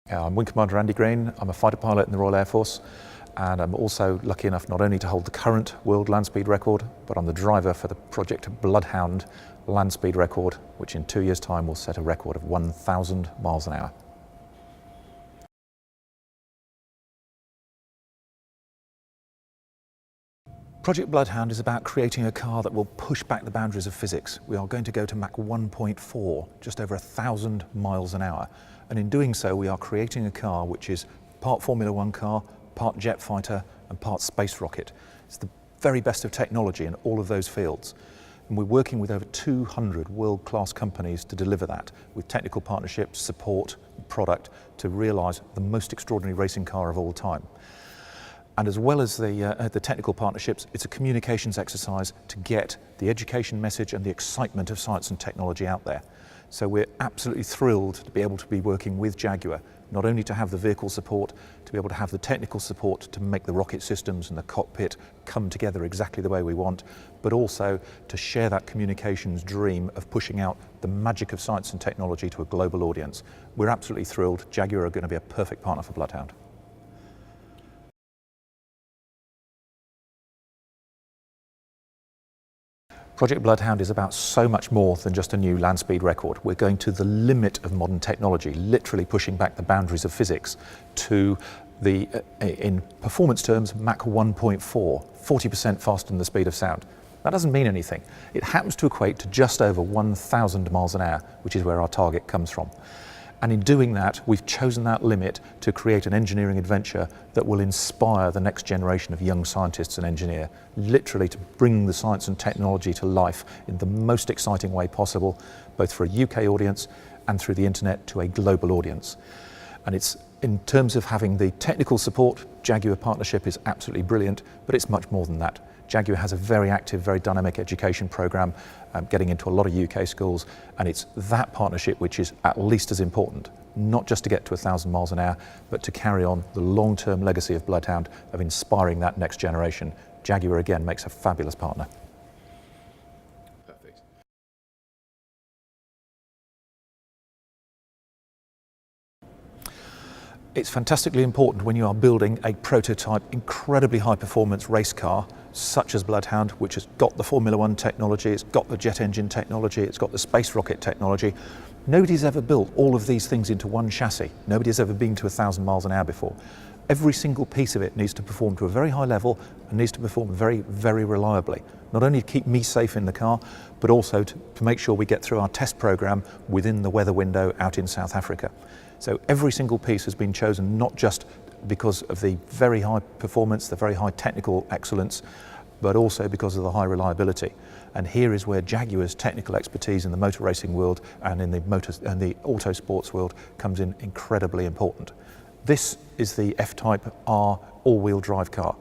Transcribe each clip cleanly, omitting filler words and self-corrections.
I'm Wing Commander Andy Green. I'm a fighter pilot in the Royal Air Force, and I'm also lucky enough not only to hold the current world land speed record, but I'm the driver for the Project Bloodhound land speed record, which in 2 years' time will set a record of 1,000 miles an hour. Project Bloodhound is about creating a car that will push back the boundaries of physics. We are going to go to Mach 1.4, just over 1,000 miles an hour. And in doing so, we are creating a car which is part Formula One car, part jet fighter, and part space rocket. It's the very best of technology in all of those fields. And we're working with over 200 world-class companies to deliver that, with technical partnerships, support, and product to realise the most extraordinary racing car of all time. And as well as the technical partnerships, it's a communications exercise to get the education message and the excitement of science and technology out there. So we're absolutely thrilled to be able to be working with Jaguar, not only to have the vehicle support, to be able to have the technical support to make the rocket systems and the cockpit come together exactly the way we want, but also to share that communications dream of pushing out the magic of science and technology to a global audience. We're absolutely thrilled. Jaguar are going to be a perfect partner for Bloodhound. Project Bloodhound is about so much more than just a new land speed record. We're going to the limit of modern technology, literally pushing back the boundaries of physics to the, in performance terms, Mach 1.4, 40% faster than the speed of sound. That doesn't mean anything. It happens to equate to just over 1,000 miles an hour, which is where our target comes from. And in doing that, we've chosen that limit to create an engineering adventure that will inspire the next generation of young scientists and engineers, literally to bring the science and technology to life in the most exciting way possible, both for a UK audience and through the internet to a global audience. And it's, in terms of having the technical support, Jaguar partnership is absolutely brilliant, but it's much more than that. Jaguar has a very active, very dynamic education programme, getting into a lot of UK schools, and it's that partnership which is at least as important, not just to get to 1,000 miles an hour, but to carry on the long-term legacy of Bloodhound of inspiring that next generation. Jaguar again makes a fabulous partner. Perfect. It's fantastically important when you are building a prototype, incredibly high-performance race car, such as Bloodhound, which has got the Formula One technology, it's got the jet engine technology, it's got the space rocket technology. Nobody's ever built all of these things into one chassis. Nobody's ever been to 1,000 miles an hour before. Every single piece of it needs to perform to a very high level and needs to perform very, very reliably. Not only to keep me safe in the car, but also to make sure we get through our test program within the weather window out in South Africa. So every single piece has been chosen not just because of the very high performance, the very high technical excellence, but also because of the high reliability. And here is where Jaguar's technical expertise in the motor racing world and in the auto sports world comes in incredibly important. This is the F-Type R all-wheel drive car.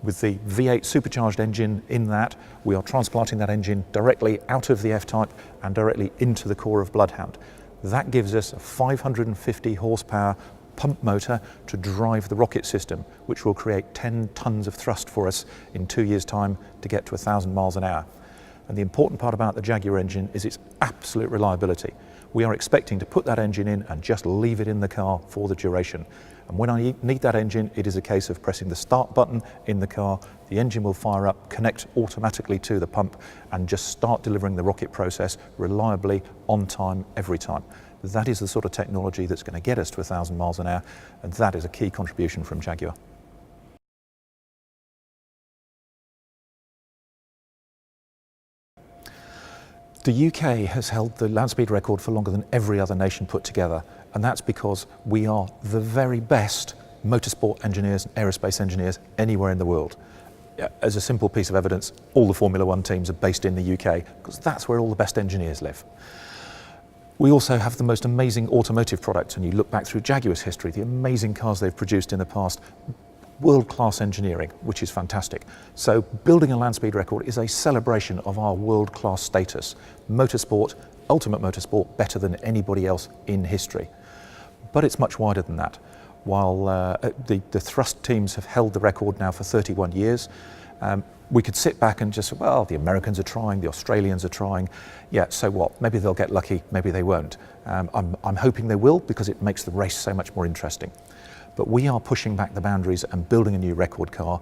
With the V8 supercharged engine in that, we are transplanting that engine directly out of the F-Type and directly into the core of Bloodhound. That gives us a 550 horsepower pump motor to drive the rocket system, which will create 10 tons of thrust for us in 2 years' time to get to 1,000 miles an hour. And the important part about the Jaguar engine is its absolute reliability. We are expecting to put that engine in and just leave it in the car for the duration. And when I need that engine, it is a case of pressing the start button in the car, the engine will fire up, connect automatically to the pump, and just start delivering the rocket process reliably, on time, every time. That is the sort of technology that's going to get us to 1,000 miles an hour, and that is a key contribution from Jaguar. The UK has held the land speed record for longer than every other nation put together, and that's because we are the very best motorsport engineers and aerospace engineers anywhere in the world. As a simple piece of evidence, all the Formula One teams are based in the UK because that's where all the best engineers live. We also have the most amazing automotive products, and you look back through Jaguar's history, the amazing cars they've produced in the past, world-class engineering, which is fantastic. So building a land speed record is a celebration of our world-class status. Motorsport, ultimate motorsport, better than anybody else in history. But it's much wider than that. While the thrust teams have held the record now for 31 years, We could sit back and just say, well, the Americans are trying, the Australians are trying. Yeah, so what? Maybe they'll get lucky, maybe they won't. I'm hoping they will, because it makes the race so much more interesting. But we are pushing back the boundaries and building a new record car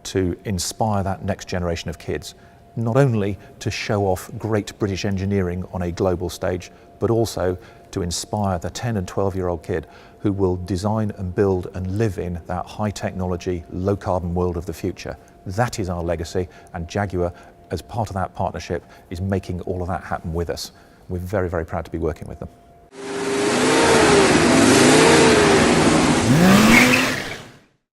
to inspire that next generation of kids, not only to show off great British engineering on a global stage, but also to inspire the 10 and 12-year-old kid who will design and build and live in that high technology, low carbon world of the future. That is our legacy, and Jaguar, as part of that partnership, is making all of that happen with us. We're very, very proud to be working with them.